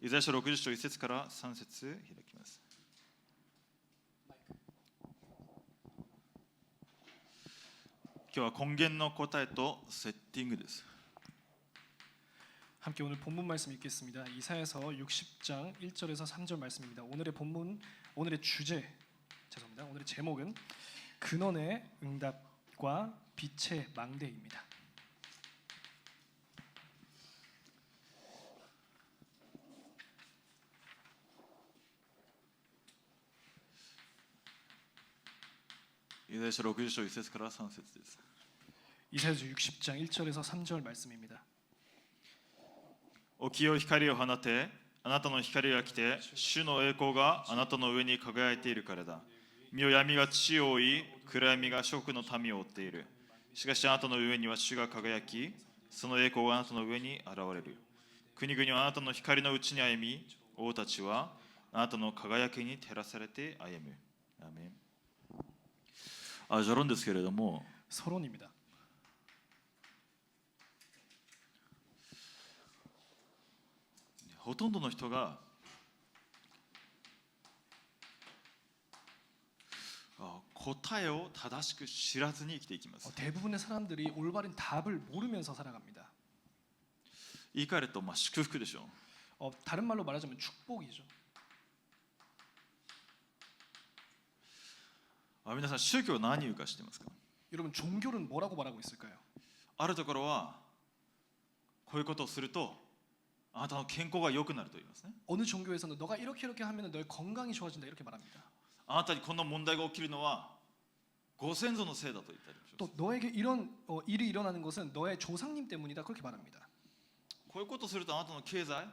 イザヤ書60章1節から3節開きます。今日は根源の答えとセッティングです。 함께 오늘 본문 말씀 읽겠습니다. 이사야서 60장 1절에서 3절 말씀입니다. 오늘의 본문, 오늘의 주제, 죄송합니다. 오늘의 제목은 근원의 응답과 빛의 망대입니다. 이사야서 60章1節から3節です。 이사야서 60장 1절에서 3절 말씀입니다. 起きよ光を放て、あなたの光が来て、主の栄光があなたの上に輝いているからだ。見よ、闇が地を覆い、暗闇が諸国の民を覆っている。しかしあなたの上には主が輝き、その栄光があなたの上に現れる。国々はあなたの光のうちに歩み、王たちはあなたの輝きに照らされて歩む。アーメン。序論ですけれども、 서론입니다. ほとんどの人が答えを正しく知らずに生きていきます。 대부분의 사람들이 올바른 답을 모르면서 살아갑니다. 言い換えると祝福でしょう。 다른 말로 말하자면 축복이죠. 皆さん宗教は何を言うか知ってますか？ 여러분 종교는 뭐라고 말하고 있을까요? あるところはこういうことをするとあなたの健康が良くなると言いますね。 어느 종교에서는 너가 이렇게 하면 너의 건강이 좋아진다 이렇게 말합니다. あなたにこんな問題が起きるのはご先祖のせいだと言ったりします。 또 너에게 이런 일이 일어나는 것은 너의 조상님 때문이다 그렇게 말합니다. こういうことをするとあなたの経済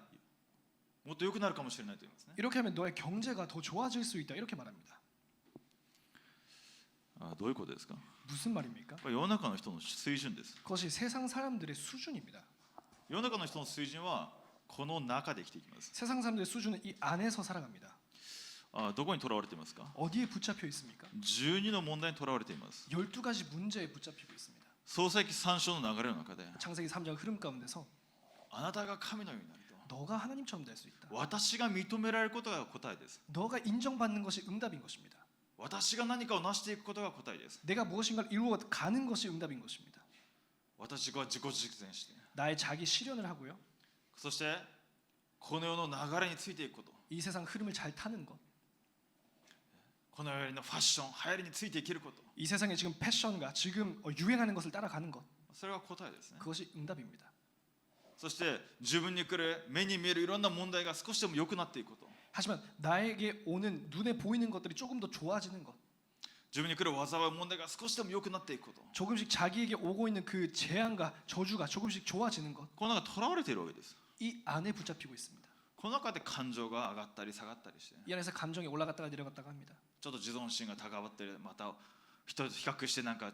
もっと良くなるかもしれないと言いますね。 이렇게 하면 너의 경제가 더 좋아질 수 있다 이렇게 말합니다. どういうことですか？ 무슨 말입니까? 世の中の人の水準です。 그것이 세상 사람들의 수준입니다. 世の中の人の水準はこの中で生きていきます。 세상 사람들의 수준은 이 안에서 살아갑니다. どこにとらわれていますか？ 어디에 붙잡혀 있습니까? 12の問題にとらわれています。 12가지 문제에 붙잡히고 있습니다. 創世記3章の流れの中で 창세기 3장 흐름 가운데서 あなたが神のようになると 너가 하나님처럼 될 수 있다. 私が認められることが答えです。 너가 인정받는 것이 응답인 것입니다. 私が何かを成していくことが答えです。 내가 무엇인가를 이루어 가는 것이 응답인 것입니다. 私が自己実践して 나의 자기 실현을 하고요. そしてこの世の流れについていくこと、 이 세상 흐름을 잘 타는 것. この世のファッション流行りについていけること、 이 세상의 지금 패션과 지금 유행하는 것을 따라가는 것. それが答えですね。 그것이 응답입니다. そして自分に来る目に見えるいろんな問題が少しでも良くなっていくこと、 하지만 나에게 오는 눈에 보이는 것들이 조금 더 좋아지는 것. 自分に来る災い問題が少しでも良くなっていくこと、 조금씩 자기에게 오고 있는 그 재앙과 저주가 조금씩 좋아지는 것. この中とらわれているわけです。 이 안에 붙잡히고 있습니다. この中で感情が上がったり下がったりして、 이 안에서 감정이 올라갔다가 내려갔다가 합니다. ちょっと自尊心が高まってまた人と比較してなんか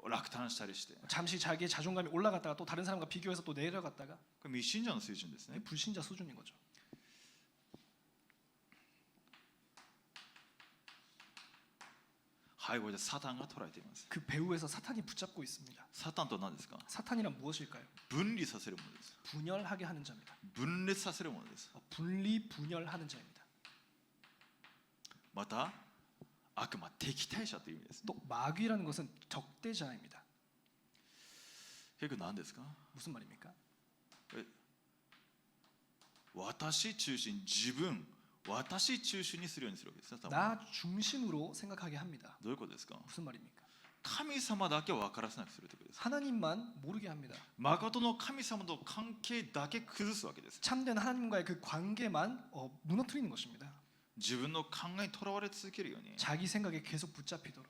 落胆したりして、 잠시 자기의 자존감이 올라갔다가 또 다른 사람과 비교해서 또 내려갔다가 これ未信者の水準ですね。 불신자 수준인 거죠. 背後でサタンが捉えています。 그 배후에서 사탄이 붙잡고 있습니다. サタンとは何ですか？ 사탄이란 무엇일까요? 分離させるものです。 분열하게 하는 자입니다. 分裂させるものです。 분열하는 자입니다. また悪魔敵対者という意味です。 또 마귀라는 것은 적대자입니다. 結局何ですか？ 무슨 말입니까? 私中心、自分、私中心にするようにするわけですね。 나 중심으로 생각하게 합니다. どういうことですか？ 무슨 말입니까? 神様だけを分からせなくするということです。 하나님만 모르게 합니다. 誠の神様と関係だけ崩すわけです。 참된 하나님과의 그 관계만 무너뜨리는 것입니다. 自分の考えにとらわれ続けるように、 자기 생각에 계속 붙잡히도록.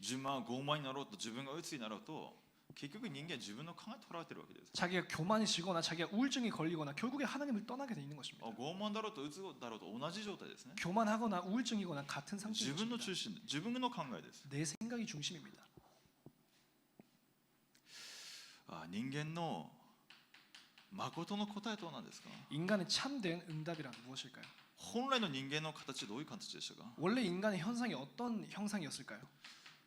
自分は傲慢になろうと自分が鬱になろうと結局人間は自分の考えにとらわれているわけです。 자기가 교만해지거나 자기가 우울증이 걸리거나 결국에 하나님을 떠나게 돼 있는 것입니다. 傲慢だろうと鬱だろうと同じ状態ですね。 교만하거나 우울증이거나 같은 自 상태인 分の 것입니다. 中心、自分の考えです。 내 생각이 중심입니다. 人間の誠の答えとは何ですか？ 인간의 참된 응답이란 무엇일까요? 本来の人間の形どういう形でしたか？ 원래 인간의 현상이 어떤 형상이었을까요?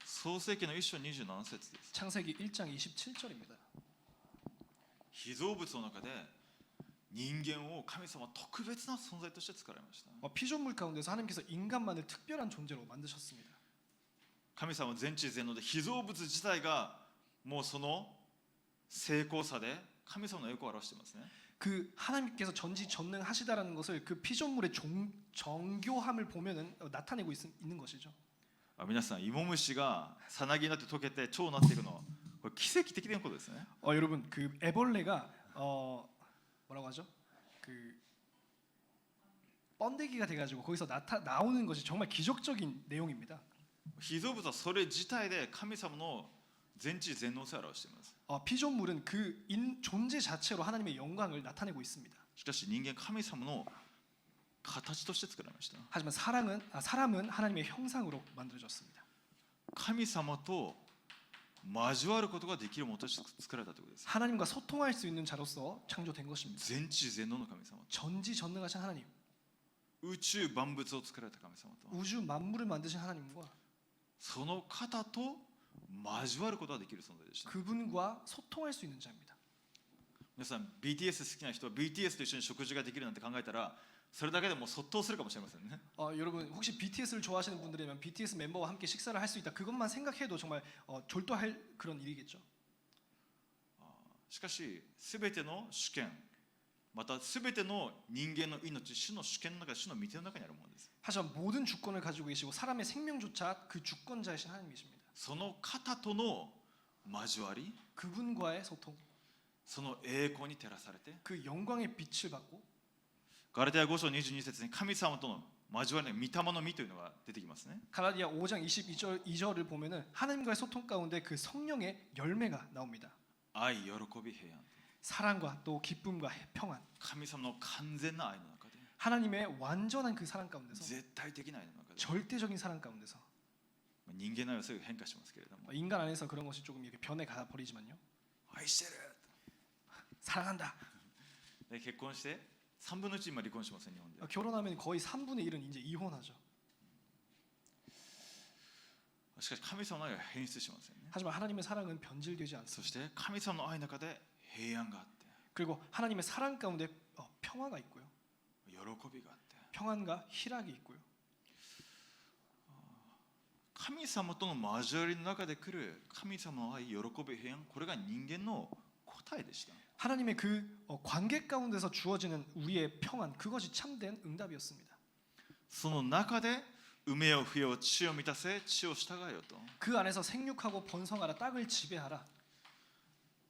創世記の1章27節です。 창세기 1장 27절입니다. 被造物の中で人間を神様は特別な存在として作られました。 피조물 가운데서 하나님께서 인간만을 특별한 존재로 만드셨습니다. 神様は全知全能で被造物自体がもうその成功さで神様の栄光を表していますね。 그 하나님께서 전지전능하시다라는 것을 그 피조물의 정교함을 보면은 나타내고 있는 것이죠. 皆さん、芋虫がさなぎになって溶けて蝶になっていくの、これ奇跡的なことですね。 여러분 그 애벌레가 뭐라고 하죠? 그 번데기가 돼가지고 거기서 나오는 것이 정말 기적적인 내용입니다. 被造物はそれ自体で神様の全知全能性を表しています。 피조물은 그 존재 자체로 하나님의 영광을 나타내고 있습니다. しかし人間神様の形として作られました。 하지만 사람은 하나님의 형상으로 만들어졌습니다. 神様と交わることができるものとして作られたということです。 하나님과 소통할 수 있는 자로서 창조된 것입니다. 全知全能の神様、 전지전능하신 하나님, 宇宙万物を作られた神様と 우주 만물을 만드신 하나님과 その方と交わることができる存在でした。 그분과 소통할 수 있는 자입니다. 皆さん BTS 好きな人は BTS と一緒に食事ができるなんて考えたらそれだけでもう卒倒するかもしれませんね。 여러분 혹시 BTS를 좋아하시는 분들이면 BTS 멤버와 함께 식사를 할 수 있다. 그것만 생각해도 정말 졸도할 그런 일이겠죠. しかし全ての主権また全ての人間の命、主の主権の中、主の御手の中にあるものです。 하지만 모든 주권을 가지고 계시고 사람의 생명조차 그 주권자이신 하나님이십니다. その方との交わり、 그분과의 소통, その栄光に照らされて、 그 영광의 빛을 받고 ガラテヤ5章22節に神様との交わりの御霊の実というのが出てきますね。 갈라디아 5장 22절을 보면은 하나님과의 소통 가운데 그 성령의 열매가 나옵니다. 愛、喜び、平安、 사랑과 또 기쁨과 평안, 神様の完全な愛の中で、 하나님의 완전한 그 사랑 가운데서 絶対的な愛の中で、 절대적인 사랑 가운데서 人間の愛はすぐ変化しますけれども、 인간 안에서 그런 것이 조금 이렇게 변해 가 버리지만요. 愛してる。 사랑한다. で結婚して3分の1今離婚しますね、日本で。 결혼하면 거의 3분의 1은 이제 이혼하죠. しかし神様の愛は変質しませんね。 하지만 하나님의 사랑은 변질되지 そ 않습니다. して神様の愛の中で平安があって、 그리고 하나님의 사랑 가운데 평화가 있고요. 喜びがあって、 평안과 희락이 있고요. 神様との交わりの中で来る神様の愛、喜び、平安、これが人間の答えでした。 하나님의 그 관계 가운데서 주어지는 우리의 평안, 그것이 참된 응답이었습니다. その中で埋めよ増えよ地を満たせ地を従えよと。 그 안에서 생육하고 번성하라, 땅을 지배하라.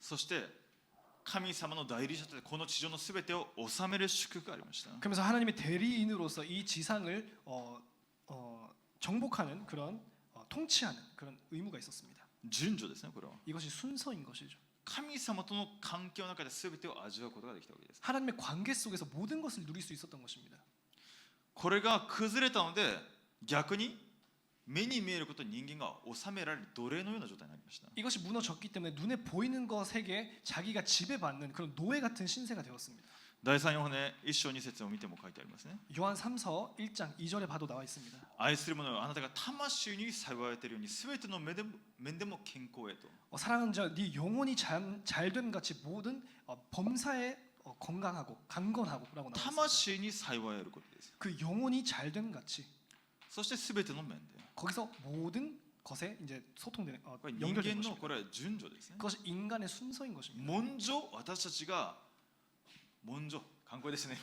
そして神様の代理者としてこの地上のすべてを治める祝福がありました。 그러면서 하나님의 대리인으로서 이 지상을 정복하는 그런 통치하는 그런 의무가 있었습니다. 順序ですね、これは。 이것이 순서인 것이죠. 神様との関係の中で全てを味わうことができたわけです。 하나님의 관계 속에서 모든 것을 누릴 수 있었던 것입니다. これが崩れたので逆に目に見えることに人間が治められる奴隷のような状態になりました。 이것이 무너졌기 때문에 눈에 보이는 것에게 자기가 지배받는 그런 노예 같은 신세가 되었습니다. 第3ヨハネ1章2節を見ても書いてありますね。 요한 3서 1장 2절에 봐도 나와 있습니다. 愛する者はあなたが魂に幸えているように全ての面でも健康へと。 사랑하는 자, 네 영혼이 잘됨 같이 모든 범사에 건강하고 강건하고라고 나와 있습니다. 魂に幸えることです。 그 영혼이 잘됨 같이 そして全ての面で。 거기서 모든 것에 이제 소통되는 これ人 연결되는 間の 것입니다. これは順序ですね。 그것이 인간의 순서인 것입니다. 먼저私たちが먼저観光ですね。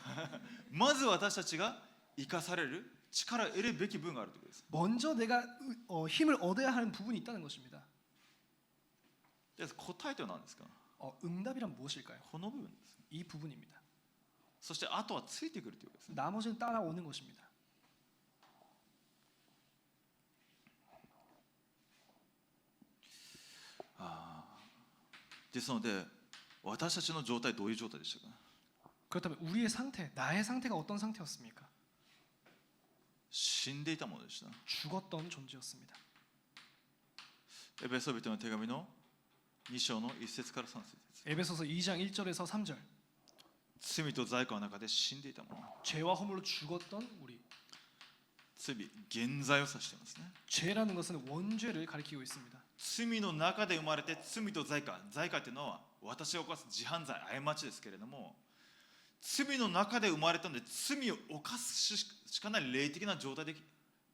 まず私たちが生かされる力を得るべき分があるということです。 먼저 내가 힘을 얻어야 하는 부분이 있다는 것입니다. で答えとは何ですか。 응답이란 무엇일까요? この部分です。 이 부분입니다. そしてあとはついてくるということですね。 나머지는 따라오는 것입니다. ですので私たちの状態どういう状態でしたか。 그렇다면 우리의 상태, 나의 상태가 어떤 상태였습니까? 死んでいたものでした。 죽었던 존재였습니다. エペソビトの手紙の2章の1節から3節です。 에베소서 2장 1절에서 3절. 罪と罪悪の中で死んでいたもの。 죄와 허물로 죽었던 우리. 罪、現在を指していますね。 죄라는 것은 원죄를 가리키고 있습니다. 罪の中で生まれて罪と罪過、罪過というのは私が犯す自犯罪、過ちですけれども、罪の中で生まれたので罪を犯すしかない霊的な状態で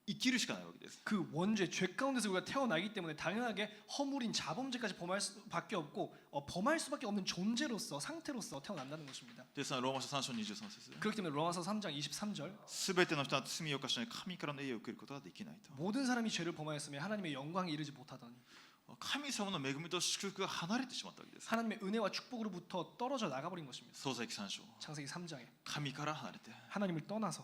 生きるしかないわけです。 그 원죄, 죄 가운데서 우리가 태어나기 때문에 당연하게 허물인 자범죄까지 범할 수밖에 없고 범할 수밖에 없는 존재로서 상태로서 태어난다는 것입니다. ですのでローマ書3章23節 그렇기 때문에 로마서 3장 23절 すべての人は罪を犯しない神からの栄誉を受けることができないと。 모든 사람이 죄를 범하였으며 하나님의 영광에 이르지 못하더니 神様の恵みと祝福が離れてしまったわけです。 하나님의 은혜와 축복으로부터 떨어져 나가버린 것입니다. 創世記3章 창세기 3장에 神から離れて 하나님을 떠나서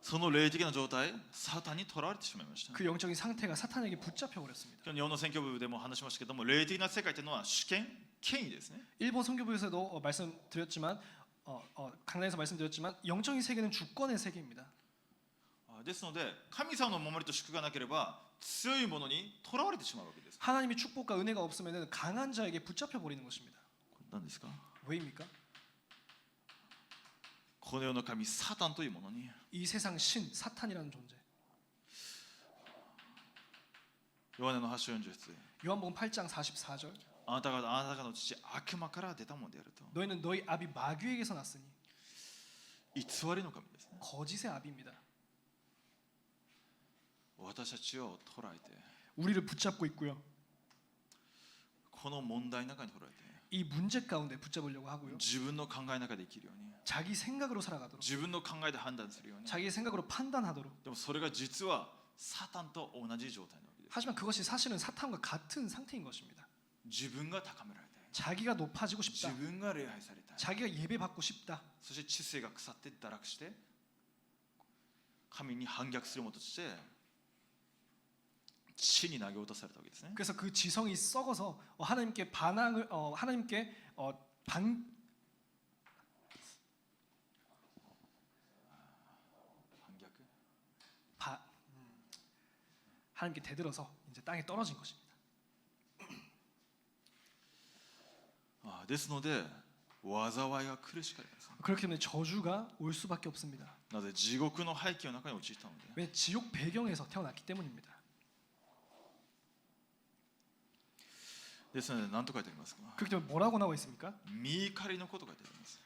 その霊的な状態サタンにとらわれてしまいました。 그 영적인 상태가 사탄에게 붙잡혀 버렸습니다. 今日日本の選挙部でも話しましたけども霊的な世界というのは主権権威ですね。 일본 선교부에서도 말씀드렸지만 강단에서 말씀드렸지만 영적인 세계는 주권의 세계입니다. ですので神様の守りと祝福がなければ強いものにとらわれてしまうわけです。 하나님의 축복과 은혜가 없으면 강한 자에게 붙잡혀 버리는 것입니다. 何ですか？ 왜입니까? この世の神サタンというものに 이 세상 신 사탄이라는 존재. ヨハネの8章40節 요한복음 8장 44절. あなた方の父悪魔から出たものであると 너희는 너희 아비 마귀에게서 났으니 偽りの神ですね。 거짓의 아비입니다. 私たちを捉えて 우리를 붙잡고 있고요. この問題の中に捉えて 이 문제 가운데 붙잡으려고 하고요. 自分の考えの中で生きるように 자기 생각으로 살아가도록, 自分の考えで判断するように 자기의 생각으로 판단하도록. でもそれが実はサタンと同じ状態なわけです。 하지만 그것이 사실은 사탄과 같은 상태인 것입니다. 自分が高められたい 자기가 높아지고 自 싶다. 分が礼拝されたい 자기가 예배받고 싶다. そして知性が腐って堕落して神に反逆するものとして地に投げ落とされたわけですね。 그래서 그 지성이 썩어서 하나님께 반항을 하나님께 반 반격 하나님께 대들어서 이제 땅에 떨어진 것입니다. ですので災いが来るしかありません。 그렇기 때문에 저주가 올 수밖에 없습니다. なぜ地獄の背景の中に陥ったので 왜 지옥 배경에서 태어났기 때문입니다. ですので何と書いてありますか？ 그렇기 때문에 뭐라고 나와 있습니까? 見怒りのことが書いてあります。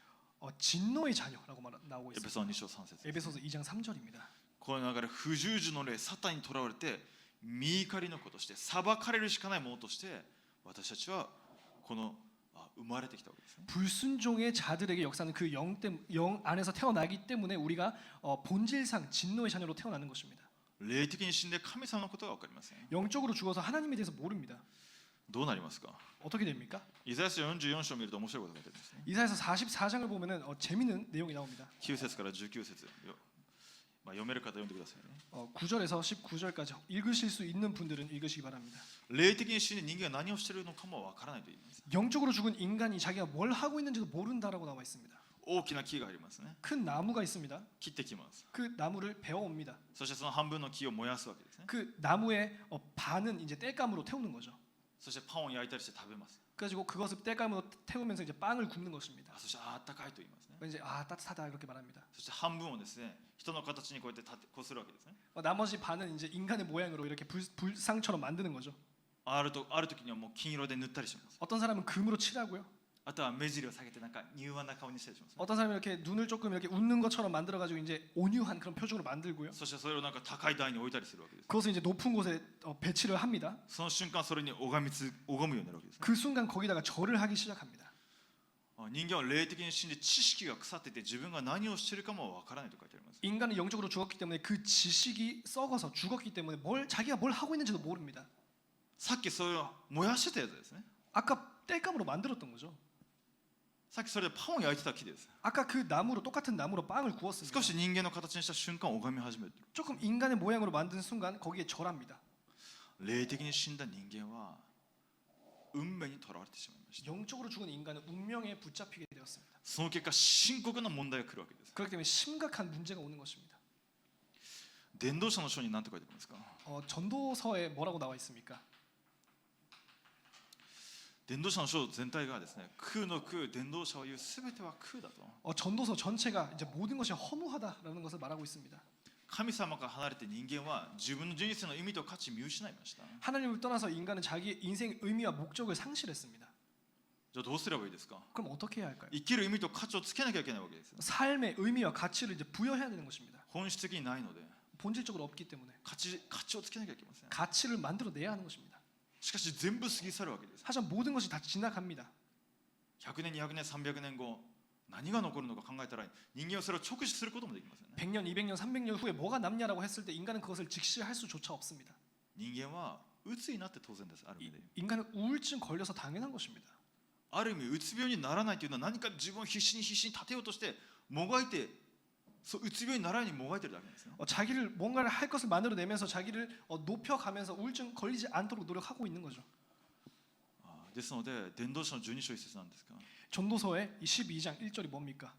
진노의 자녀라고 나오고 エペ 있습니다. ソ2章3節 에베소서 2장 3절입니다. この流れ不従順の霊サタンにとらわれて見怒りの子として裁かれるしかないものとして私たちはこの生まれてきたわけですね。 불순종의 자들에게 역사는 그 영 안에서 태어나기 때문에 우리가 본질상 진노의 자녀로 태어나는 것입니다. 霊的に死んで神様のことが分かりません。 영적으로 죽어서 하나님에 대해서 모릅니다. どうなりますか？ 어떻게 됩니까? イザヤ書44章を見ると面白いことが書いてあるんですね。 이사야서 44장을 보면은 재밌는 내용이 나옵니다. 9節から19節読める方読んでくださいね。 9절에서 19절까지 읽으실 수 있는 분들은 읽으시기 바랍니다. 霊的に死んで人間が何をしているのかも分からないと言います。 영적으로 죽은 인간이 자기가 뭘 하고 있는지도 모른다라고 나와 있습니다. 大きな木がありますね。 큰 나무가 있습니다. 切ってきます。 그 나무를 베어옵니다. そしてその半分の木を燃やすわけですね。 그 나무의 반은 이제 땔감으로 태우는 거죠. そしてパンを焼いたりして食べます。 그래가지고 그것을 땔감으로 태우면서 이제 빵을 굽는 것입니다. そしてあったかいと言いますね。 이제 따뜻하다 그렇게 말합니다. そして半分をですね人の形にこうやってこするわけですね。 나머지 반은 이제 인간의 모양으로 이렇게 불상처럼 만드는 거죠. ある時にはもう金色で塗ったりします。 어떤 사람은 금으로 칠하고요. あとは目尻を下げてなんか柔和な顔にしたりしますね。 어떤 사람은 이렇게 눈을 조금 이렇게 웃는 것처럼 만들어가지고 이제 온유한 그런 표정으로 만들고요. そしてそれをなんか高い台に置いたりするわけです。 그것을 이제 높은 곳에 배치를 합니다. その瞬間それに拝むようになるわけですね。 그 순간 거기다가 절을 하기 시작합니다. 人間は霊的に死んで知識が腐っていて自分が何をしているかもわからないと書いてあります。 인간은 영적으로 죽었기 때문에 그 지식이 썩어서 죽었기 때문에 자기가 뭘 하고 있는지도 모릅니다. さっきそれを燃やしてたやつですね。 아까 땔감으로 만들었던 거죠. さっきそれでパンを焼いてた木です。 아까 그 나무로 똑같은 나무로 빵을 구웠습니다. 少し人間の形にした瞬間拝み始める。 조금 인간의 모양으로 만든 순간 거기에 절합니다. 霊的に死んだ人間は運命にとらわれてしまいました。 영적으로 죽은 인간은 운명에 붙잡히게 되었습니다. その結果深刻な問題が来るわけです。 그렇기 때문에 심각한 문제가 오는 것입니다. 伝道者の書に何て書いてありますか？ 전도서에 뭐라고 나와 있습니까? 伝道者の書全体がですね、空の空、伝道者を言うすべては空だと。 전도서 전체가 이제 모든 것이 허무하다라는 것을 말하고 있습니다. 神様から離れて人間は自分の人生の意味と価値を見失いました。 하나님을 떠나서 인간은 자기의 인생의 의미와 목적을 상실했습니다. じゃあどうすればいいですか？ 그럼 어떻게 해야 할까요? 生きる意味と価値をつけなきゃいけないわけですよ。 삶의 의미와 가치를 이제 부여해야 되는 것입니다. 本質的にないので 본질적으로 없기 때문에 価値をつけなきゃいけません。 가치를 만들어내야 하는 것입니다. しかし全部過ぎ去るわけです。 하지만 모든 것이 다 지나갑니다. 100年200年300年後何が残るのか考えたら人間はそれを直視することもできませんね。 100년, 200년, 300년 후에 뭐가 남냐라고 했을 때 인간은 그것을 직시할 수조차 없습니다. 人間は鬱になって当然です。ある意味で 인간은 우울증 걸려서 당연한 것입니다. ある意味うつ病にならないというのは何か自分を必死に立てようとしてもがいて、そううつ病にならないようにもがいてるだけなんですよ。 자기를 뭔가를 할 것을 만들어내면서 자기를 높여가면서 우울증 걸리지 않도록 노력하고 있는 거죠. ですので伝道書の12章1節なんですが、 전도서의 12장 1절이 뭡니까?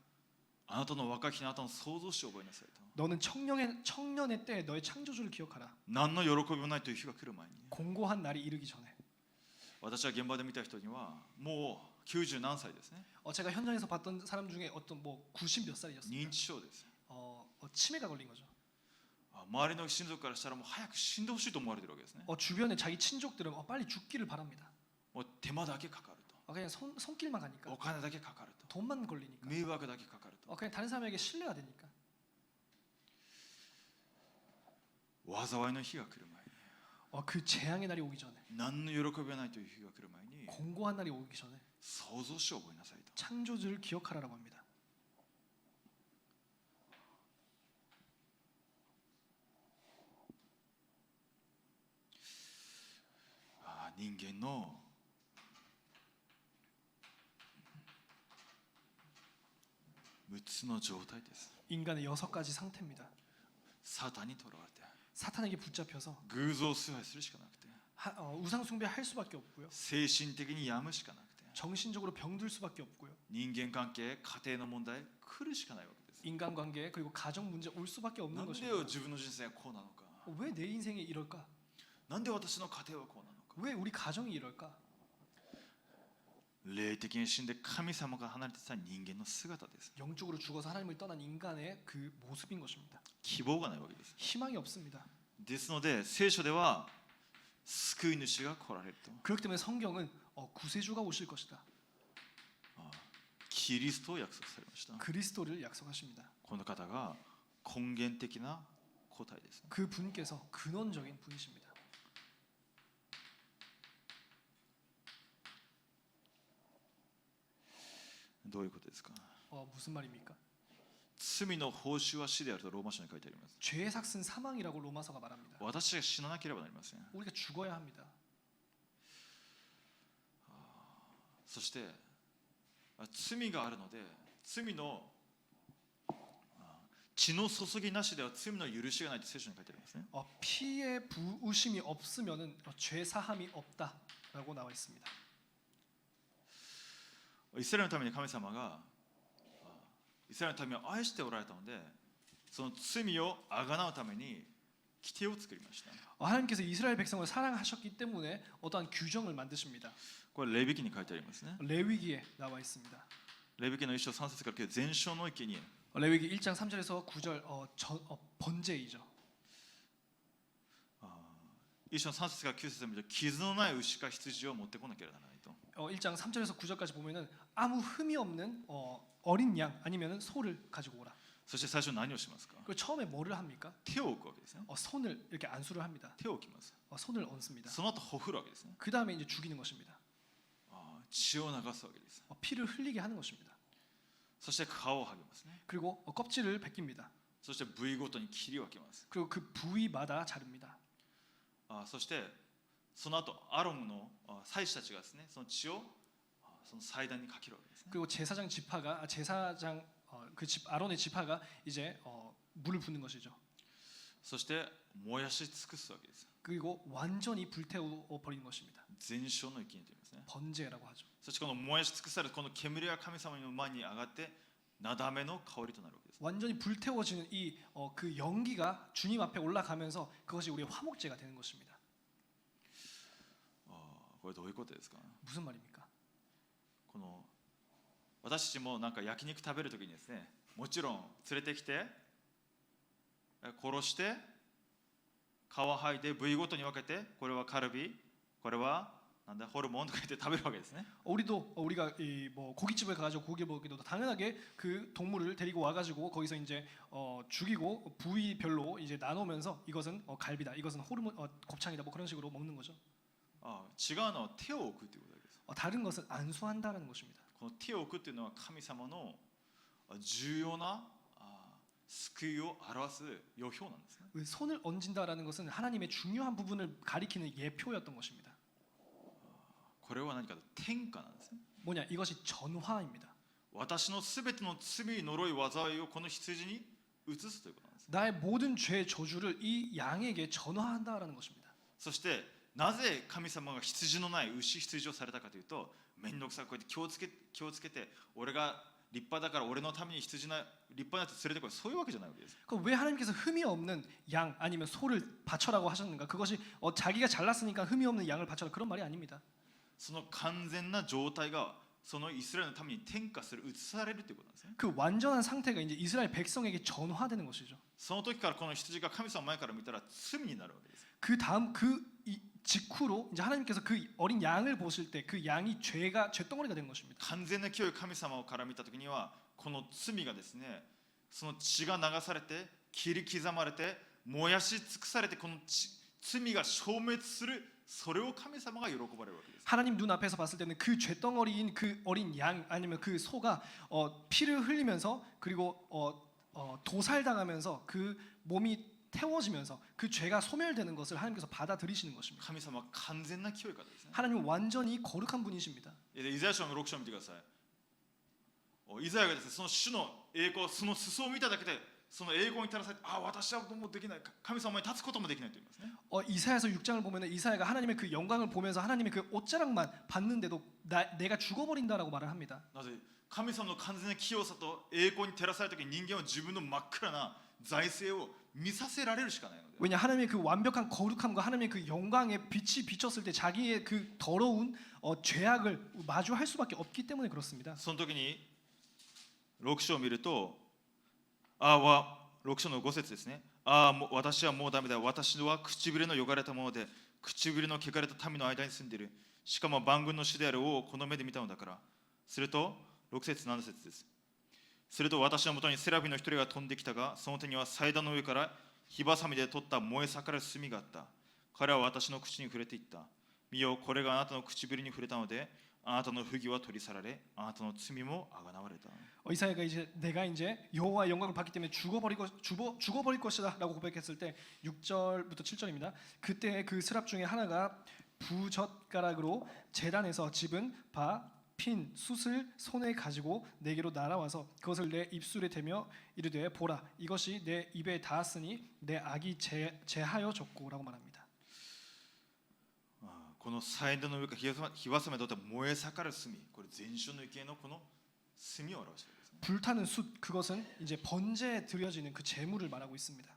あなたの若き日のあなたの創造主を覚えなさいと。 너는 청년의 때에 너의 창조주를 기억하라. 何の喜びもないという日が来る前に、 공고한 날이 이르기 전에. 私は現場で見た人にはもう90何歳ですね。 제가 현장에서 봤던 사람 중에 어떤 90 몇 認 살이었습니다. 知症です。 치매가 걸린 거죠. 周りの親族からしたらもう早く死んでほしいと思われてるわけですね。 주변에 자기 친족들은 빨리 죽기를 바랍니다. もう手間だけかかる 그냥 손길만 と、 가니까 お金だけかかると、 돈만 걸리니까 迷惑だけかかると、 그냥 다른 사람에게 신뢰가 되니까 災いの日が来る前に、 그 재앙의 날이 오기 전에 何の喜びがないという日が来る前に、 공고한 날이 오기 전에 創造主を覚えなさいと。 창조주를 기억하라라고 합니다. 人間の6つの状態です。 인간의 6가지 상태입니다. サタンにとらわれて 사탄에게 붙잡혀서 偶像崇拝するしかなくて、 우상 숭배할 수밖에 없고요. 精神的に病むしかなくて、 정신적으로 병들 수밖에 없고요. 人間関係家庭の問題来るしかないわけです。 인간관계 그리고 가정 문제 올 수밖에 な 없는 んで 것입니다. よ自分の人生がこうなのか、 왜 내 인생이 이럴까? なんで私の家庭はこうなのか。 왜 우리 가정이 이럴까? 霊的に死んで神様から離れてた人間の姿です。 영적으로 죽어서 하나님을 떠난 인간의 그 모습인 것입니다. 希望がないわけです。 희망이 없습니다. ですので聖書では救い主が来られると、 그렇기 때문에 성경은 구세주가 오실 것이다. キリストを約束されました。 그리스도를 약속하십니다. この方が根源的な答えです。 그 분께서 근원적인 분이십니다. どういうことですか？ 무슨 말입니까? 罪の報酬は死であるとローマ書に書いてあります。 죄의 삭은 사망이라고 로마서가 말합니다. 私が死ななければなりません。 우리가 죽어야 합니다. そして罪があるので罪の血の注ぎなしでは罪の許しがないと聖書に書いてありますね。 피의 부으심이 없으면은 죄 사함이 없다라고 나와 있습니다. イスラエルのために神様がイスラエルの民を愛しておられたので、その罪をあがなうために規定を作りました。 하나님께서 이스라엘 백성을 사랑하셨기 때문에 어떠한 규정을 만드십니다. これレビ記に書いてありますね。 레위기에 나와 있습니다. レビ記の1章3節から9、全焼の生贄。 레위기 1장 3절에서 9절 번제이죠. 1章3節から9節を見ると傷のない牛か羊を持ってこなければならないと。 1장 3절에서 9절까지 보면은 아무 흠이 없는 어린 양 아니면은 소를 가지고 오라. そして最初何をしますか？ 그리고 처음에 뭐를 합니까? 手を置くわけですね。 손을 이렇게 안수를 합니다. 手を置きます。 손을 얹습니다. その後ほふるわけですね。 그 다음에 이제 죽이는 것입니다. 血を流すわけです。 피를 흘리게 하는 것입니다. そして皮を剥ぎますね。 그리고 껍질을 벗깁니다. そして部位ごとに切り分けます。 그리고 그 부위마다 자릅니다. そしてその後アロンの祭司たちがですね、その血をその祭壇にかけるわけですね。 그리고 제사장 아론의 지파가 이제 물을 붓는 것이죠. そして燃やし尽くすわけです。 그리고 완전히 불태워 버리는 것입니다. 全焼の生贄と言いますね。 번제라고 하죠. そしてこの燃やし尽くされたこの煙が神様の前に上がってなだめの香りとなるわけです。 완전히 불태워지는 그 연기가 주님 앞에 올라가면서 그것이 우리의 화목제가 되는 것입니다. これどういうことですか？ 무슨 말입니까? この私たちもなんか焼肉食べるときにですね、もちろん連れてきて殺して皮剥いで部位ごとに分けて、これはカルビ、これはなんでホルモンとか言って食べるわけですね。 우리가 이 뭐 고깃집에 가가지고 고기 먹기도 당연하게 그 동물을 데리고 와가지고 거기서 이제 죽이고 부위별로 이제 나누면서 이것은 갈비다, 이것은 호르몬 곱창이다, 뭐 그런 식으로 먹는 거죠. 違うのは手を置くということです。 다른 것은 안수한다라는 것입니다. この手を置くというのは神様の重要な救いを表す予表なんですね。 손을 얹는다라는 것은 하나님의 중요한 부분을 가리키는 예표였던 것입니다. これは何かと天下なんですね。 뭐냐, 이것이 전화입니다. 私のすべての罪呪い災いをこの羊に移すということなんです。 나의 모든 죄 저주를 이 양에게 전화한다라는 것입니다. そしてなぜ神様が羊のない牛羊をされたかというと、面倒くさくこうやって気をつけて俺が立派だから俺のために立派なやつ連れてこい、そういうわけじゃないわけです。 그럼 왜 하나님께서 흠이 없는 양 아니면 소를 바쳐라고 하셨는가? 그것이 자기가 잘났으니까 흠이 없는 양을 바쳐라, 그런 말이 아닙니다. その完全な状態がそのイスラエルのために転化する、移されるということなんですね。 그 완전한 상태가 이제 이스라엘 백성에게 전화되는 것이죠. その時からこの羊が神様の前から見たら罪になるわけです。 그 다음 직후로 이제 하나님께서 그 어린 양을 보실 때 그 양이 죄덩어리가 된 것입니다. 完全な清い神様から見た時にはこの罪がですね、その血が流されて切り刻まれて燃やし尽くされて、この罪が消滅する、それを神様が喜ばれるわけです。 하나님 눈 앞에서 봤을 때는 그 죄덩어리인 그 어린 양 아니면 그 소가 피를 흘리면서 그리고 도살당하면서 그 몸이 태워지면서 그 죄가 소멸되는 것을 하나님께서 받아들이시는 것입니다. 神様は完全な清い方ですね。 하나님은 완전히 거룩한 분이십니다. イザヤ書の6章を見てください。イザヤがですね、その主の栄光、その裾を見ただけでその栄光に照らされて、私はもうできない、神様に立つこともできないと言いますね。 이사야서 6장을 보면은 이사야가 하나님의 그 영광을 보면서 하나님의 그 옷자락만 봤는데도 내가 죽어버린다라고 말을 합니다. なぜ神様の完全な清さと栄光に照らされた時に人間は自分の真っ暗な財政を見させられるしかないので。 왜냐, 하나님의 그 완벽한 거룩함과 하나님의 그 영광의 빛이 비쳤을 때 자기의 그 더러운 죄악을 마주할 수밖에 없기 때문에 그렇습니다. その時に6章を見ると、6章の5節ですね。私はもうダメだ。私は唇の汚れたもので、唇の汚れた民の間に住んでいる。しかも万軍の主である王をこの目で見たのだから。すると6節7節です。すると私のもとにセラフィの一人が飛んできたが、その手には祭壇の上から火ばさみで取った燃え盛る炭があった。彼は私の口に触れていった。見よ、これがあなたの唇に触れたので、あなたの不義は取り去られ、あなたの罪もあがなわれた。 이사야가 이제 내가 이제 여호와의 영광을 받기 때문에 죽어버릴 것이다라고 고백했을 때 6절부터 7절입니다. 그때 그 스랍 중에 하나가 부젓가락으로 제단에서 집은 핀 숯을 손에 가지고 내게로 날아와서 그것을 내 입술에 대며 이르되 보라, 이것이 내 입에 닿았으니 내 악이 제하여 졌고라고 말합니다. この祭壇の上から火ばさみで取った燃え盛る炭、これ全焼の生贄のこの炭を表しているんですね。 불타는 숯, 그것은 이제 번제에 드려지는 그 제물을 말하고 있습니다.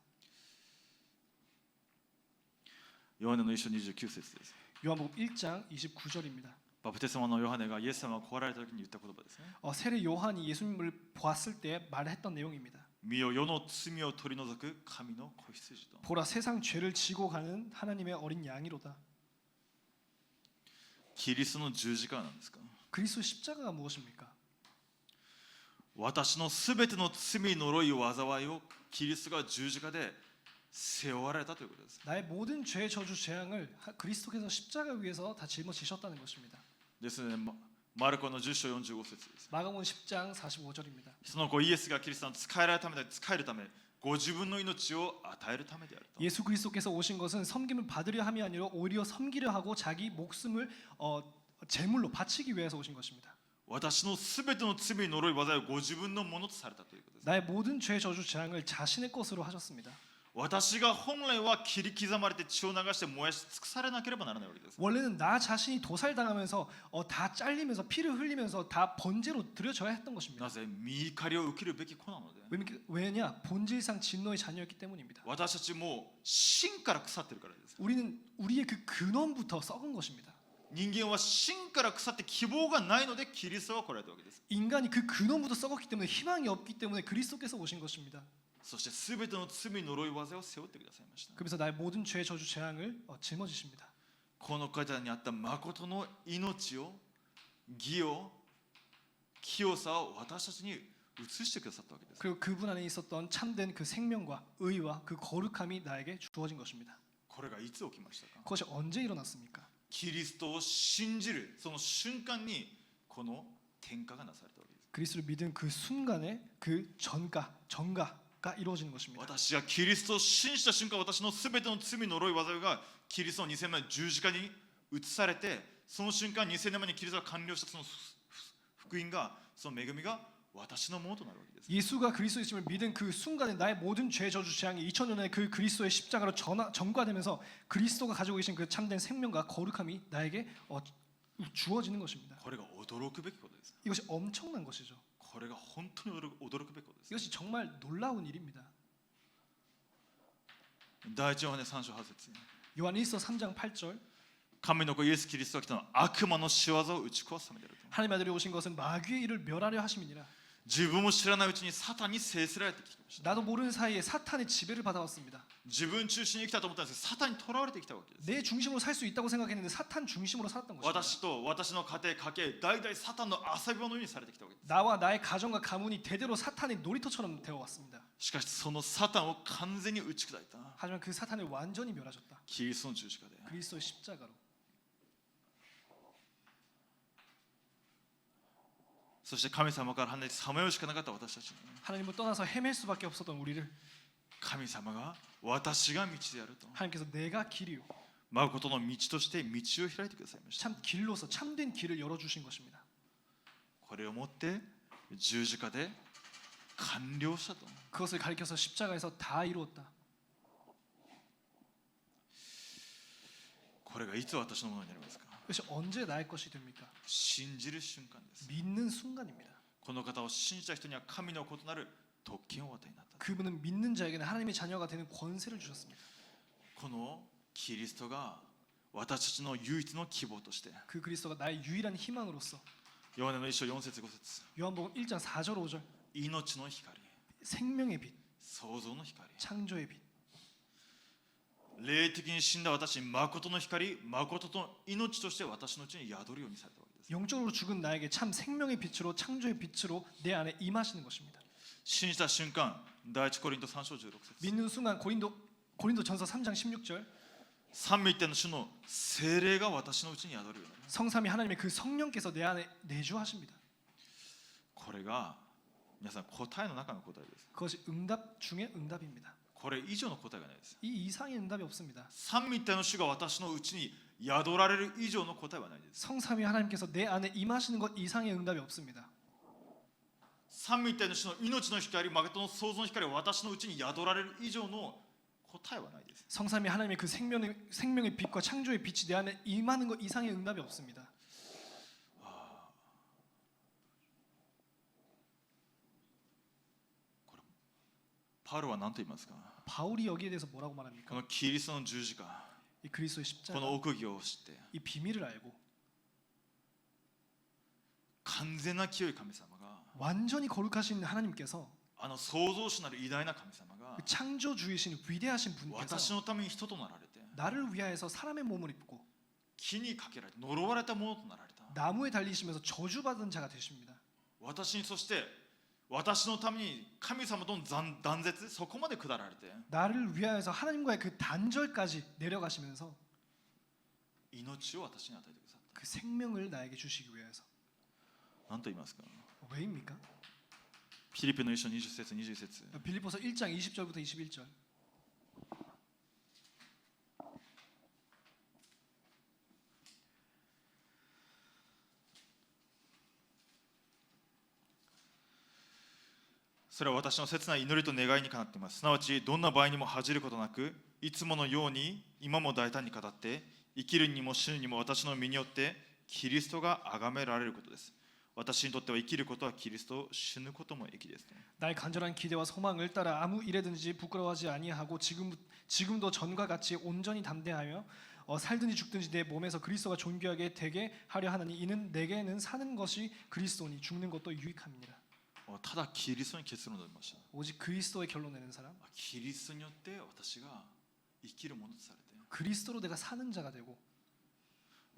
ヨハネの1章29節です。 요한복음 1장 29절입니다. バプテスマのヨハネがイエス様が来られた時に言った言葉ですね。 세례 요한이 예수님을 보았을 때 말했던 내용입니다. 見よ、世の罪を取り除く神の子羊と。 보라, 세상 죄를 지고 가는 하나님의 어린 양이로다. キリストの十字架なんですか。 그리스도 십자가가 무엇입니까? 私のすべての罪呪い災いをキリストが十字架で背負われたということです。 나의 모든 죄 저주 재앙을 그리스도께서 십자가 위에서 다 짊어지셨다는 것입니다. ですね、マルコの10章45節です。 마가복음 10장 45절입니다. その子イエスがキリストの仕えられるためで、仕えるため、ご自分の命を与えるためであると。 예수 그리스도께서 오신 것은 섬김을 받으려 함이 아니라 오히려 섬기려 하고 자기 목숨을 제물로 바치기 위해서 오신 것입니다. 私のすべての罪呪い災いをご自分のものとされたということです。 나의 모든 죄 저주 재앙을 자신의 것으로 하셨습니다. 私が本来は切り刻まれて血を流して燃やし尽くされなければならないわけです。 원래는 나 자신이 도살당하면서 다 잘리면서 피를 흘리면서 다 번제로 드려져야 했던 것입니다. なぜ御怒りを受けるべき子なので。 왜냐? 본질상 진노의 자녀였기 때문입니다. 私たちもう芯から腐ってるからです。 우리는 우리의 그 근원부터 썩은 것입니다. 人間は芯から腐って希望がないのでキリストが来られたわけです。 인간이 그 근원부터 썩었기 때문에 희망이 없기 때문에 그리스도께서 오신 것입니다. そしてすべての罪呪い災いを背負ってくださいました。 그래서 나의 모든 죄 저주 재앙을 짊어지십니다. この方にあった誠の命を、義を、清さを私たちに移してくださったわけです。 그리고 그분 안에 있었던 참된 그 생명과 의와 그 거룩함이 나에게 주어진 것입니다. これがいつ起きましたか？ 그것이 언제 일어났습니까? キリストを信じるその瞬間にこの転化がなされたわけです。 그리스도를 믿은 그 순간에 그 정가가 이루어지는 것입니다. 私がキリストを信じた瞬間、私のすべての罪の呪い災いがキリストの2000年前十字架に移されて、その瞬間2000年前にキリストが完了したその福音が、その恵みが私のものとなるわけです。 예수가 그리스도이심을 믿은 그 순간에 나의 모든 죄 저주 재앙이 2000년 전에 그 그리스도의 십자가로 전가되면서 그리스도가 가지고 계신 그 참된 생명과 거룩함이 나에게 주어지는 것입니다. これが驚くべきことです。 이것이 엄청난 것이죠. これが本当に驚くべきことです。 이것이 정말 놀라운 일입니다. 第一ヨハネ3章8節、 요한일서 3장 8절 神の子イエス・キリストが来たのは悪魔の仕業を打ち壊すためであると。 하나님 아들이 오신 것은 마귀의 일을 멸하려 하심이니라. 自分も知らないうちにサタンに制せられてきました。 나도 모르는 사이에 사탄의 지배를 받아왔습니다. 自分中心に生きたと思ったんですけど、サタンにとらわれてきたわけです。 내 중심으로 살 수 있다고 생각했는데 사탄 중심으로 살았던 것입니다. 私と私の家庭家計代々サタンの遊び場のようにされてきたわけです。 나와 나의 가정과 가문이 대대로 사탄의 놀이터처럼 되어왔습니다. しかしそのサタンを完全に打ち砕いた 하지만 그 사탄을 완전히 멸하셨다. キリストの十字架で、 그리스도의 십자가로. そして神様から離れてさまようしかなかった私たちに、 하나님을 떠나서 헤맬 수밖에 없었던 우리를 神様が私が道であると、 하나님께서 내가 길이요 誠の道として道を開いてくださいました。 참 길로서 참된 길을 열어주신 것입니다. これをもって十字架で完了したと。 그것을 가리켜서 십자가에서 다 이루었다. これがいつ私のものになりますか？ 그것이 언제 나의 것이 됩니까? 信じる瞬間です。 믿는 순간입니다. この方を信じた人には神の異なる特権をお与えになった。 그분은 믿는 자에게는 하나님의 자녀가 되는 권세를 주셨습니다. このキリストが私たちの唯一の希望として、 그 그리스도가 나의 유일한 희망으로서 ヨハネの1章4節5節、 요한복음 1장 4절 5절 命の光、 생명의 빛, 創造の光、 창조의 빛, 霊的に死んだ私に誠の光、誠の命として私のうちに宿るようにされたわけです。 영적으로 죽은 나에게 참 생명의 빛으로 창조의 빛으로 내 안에 임하시는 것입니다. 信じた瞬間、第一コリント3章16節、 믿는 순간 고린도전서 3장 16절 三位一体の主の聖霊が私のうちに宿るようになる。 성삼위 하나님의 그 성령께서 내 안에 내주하십니다. これが皆さん答えの中の答えです。 그것이 응답 중에 응답입니다. これ以上の答えがないです。 이 이상의 응답이 없습니다. 三位一体の主が私のうちに宿られる以上の答えはないです。 성삼위 하나님께서 내 안에 임하시는 것 이상의 응답이 없습니다. 三位一体の主の命の光、誠の創造の光が私のうちに宿られる以上の答えはないです。 성삼위 하나님의 그 생명의 빛과 창조의 빛이 내 안에 임하는 것 이상의 응답이 없습니다. パウロは何と言いますか？ 바울이 여기에 대해서 뭐라고 こ 말합니까? のキリストの十字架、 이 그리스도의 こ 십자가, の奥義を知って、 이 비밀을 알고 完全な清い神様が、 완전히 거룩하신 하나님께서 あの創造主なる偉大な神様が 그 창조주이신 위대하신 私 분께서 のために人となられて、 나를 위하여서 사람의 몸을 입고 木にかけられて呪われたものとなられた。 나무에 달리시면서 저주받은 자가 되십니다. 私に、そして私のために神様との断絶、そこまで下られて、 나를 위하여서 하나님과의 그 단절까지 내려가시면서 命を私に与えてくださっ 그 생명을 나에게 주시기 위해서. た。何と言いますか？ 왜입니까? フィリピンの一章20節21節、 빌립보서 1장 20절부터 21절. それは私の切ない祈りと願いにかなっています。すなわちどんな場合にも恥じることなく、いつものように今も大胆に語って、生きるにも死ぬにも私の身によってキリストが崇められることです。私にとっては生きることはキリスト、死ぬことも益です。 나의 간절한 기대와 소망을 따라 아무 일에든지 부끄러워하지 아니하고 지금도 전과 같이 온전히 담대하여 살든지 죽든지 내 몸에서 그리스도가 존귀하게 되게 하려 하나니 이는 내게는 사는 것이 그리스도니 죽는 것도 유익함이니라. ただキリストに結論を出ました。 오직 그리스도의 결론 내는 사람, キリストによって私が生きるものとされて、 그리스도로 내가 사는 자가 되고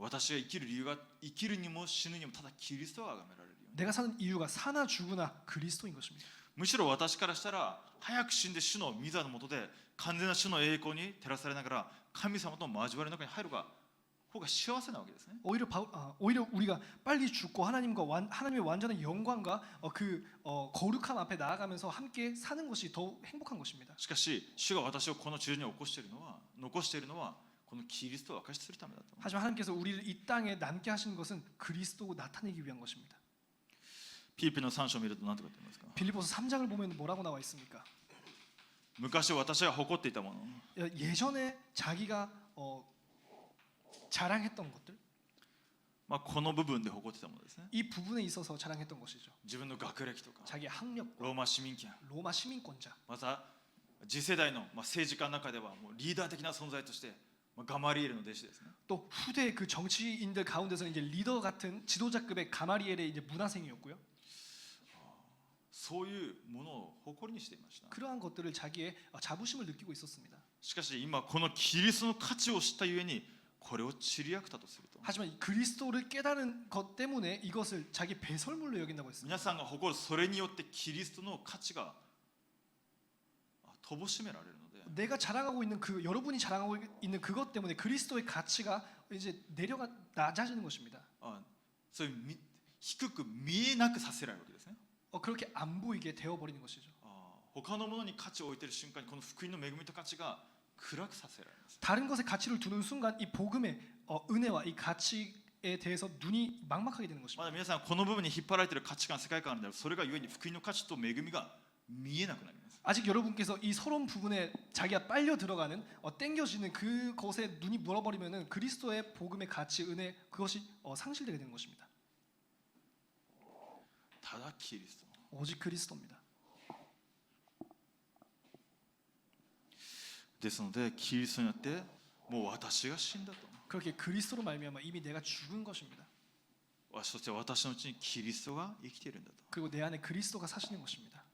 私が生きる理由が生きるにも死ぬにもただキリストが崇められるように 내가 사는 이유가 사나 죽으나 그리스도인 것입니다. むしろ私からしたら早く死んで主の御座の下で完全な主の栄光に照らされながら神様との交わりの中に入る方が幸せなわけですね。 오히려 우리가 빨리 죽고 하나님의 완전한 영광과 거룩함 앞에 나아가면서 함께 사는 것이 더 행복한 것입니다. しかし主が私をこの地上に残しているのはこのキリストを証しするためだと。 하지만 하나님께서 우리를 이 땅에 남게 하신 것은 그리스도を나타내기 위한 것입니다. ピリピの3章を見ると何とか言ってますか。 빌립보서 3장을 보면 뭐라고 나와 있습니까? 昔私が誇っていたもの 예전에 자기가 자랑했던 것들, この部分で誇っていたものですね。 이 부분에 있어서 자랑했던 것이죠. 自分の学歴とか 자기의 학력과 ローマ市民権 로마 시민권자, また次世代の政治家の中ではもうリーダー的な存在としてガマリエルの弟子ですね。 또 후대 그 정치인들 가운데서 이제 리더 같은 지도자급의 가마리엘의 이제 문화생이었고요. そういうものを誇りにしていました。 그러한 것들을 자기의 자부심을 느끼고 있었습니다. しかし今このキリストの価値を知ったゆえにこれを塵役だとすると 하지만 이 그리스도를 깨달은 것 때문에 이것을 자기 배설물로 여긴다고 했습니다. 皆さんが誇るそれによってキリストの価値が乏しめられるので 내가 자랑하고 있는 여러분이 자랑하고 있는 그것 때문에 그리스도의 가치가 이제 낮아지는 것입니다. そういう低く見えなくさせられるわけですね。 그렇게 안 보이게 되어버리는 것이죠. 他のものに価値を置いている瞬間にこの福音の恵みと価値が暗くさせられます。 다른 것에 가치를 두는 순간 이 복음의 은혜와 이 가치에 대해서 눈이 막막하게 되는 ま 것입니다. だ皆さんこの部分に引っ張られている価値観世界観であるそれがゆえに福音の価値と恵みが見えなくなります。 아직 여러분께서 이 서러운 부분에 자기가 빨려 들어가는 땡겨지는 그것에 눈이 멀어버리면은 그리스도의 복음의 가치, 은혜 그것이 상실되게 되는 것입니다. ただキリスト 오직 그리스도입니다. ですのでキリストによってもう私が死んだと 그렇게 그리스도로 말미암아 이미 내가 죽은 것입니다. そして私のうちにキリストが生きているんだと 그리고 내 안에 그리스도가 사시는 것입니다.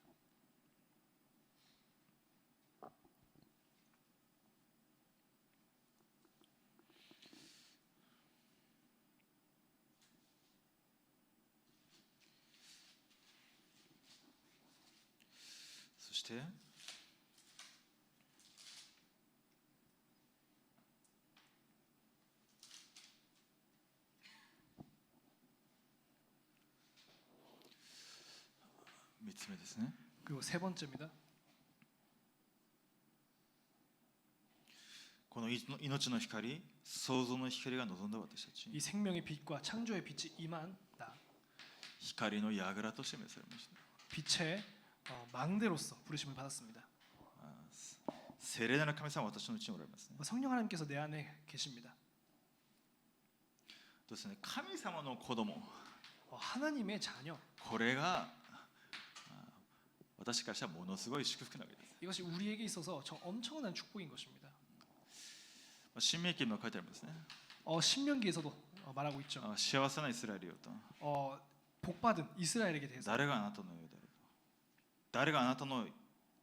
そして3つ目ですね。 그리고 세 번째입니다. この命の光、創造の光が望んだ私たち 이 생명의 빛과 창조의 빛이 임한 나, 光の櫓として召されました。 빛의 망대로서 부르심을 받았습니다. 聖霊なる神様は私のうちにおられますね。 성령 하나님께서 내 안에 계십니다. ですね、神様の子供 하나님의 자녀, これが私からしたらものすごい祝福なわけです。 이것이 우리에게 있어서 엄청난 축복인 것입니다. 新明記にも書いてありますね。 신명기에서도 말하고 있죠. 幸せなイスラエルよと 복받은 이스라엘에게 대해서 誰があなたのようであろうと誰があなたの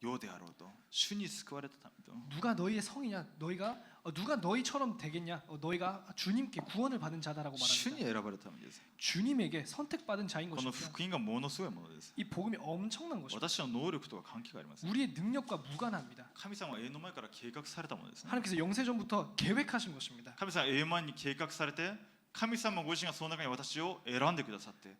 ようであろうと主に救われたためと 누가 너희의 성이냐, 누가 너희처럼 되겠냐, 너희가 주님께 구원을 받은 자다라고 主に 말합니다. 選ばれたためです。 주님에게 선택받은 자인 この 것입니다. 福音がものすごいものです。 이 복음이 엄청난 것입니다. 私の能力とは関係があります。 우리의 능력과 무관합니다. 神様は永遠の前から計画されたものですね。 하나님께서 영세전부터 계획하신 것입니다. 神様は永遠前に計画されて神様ご自身がその中に私を選んでくださって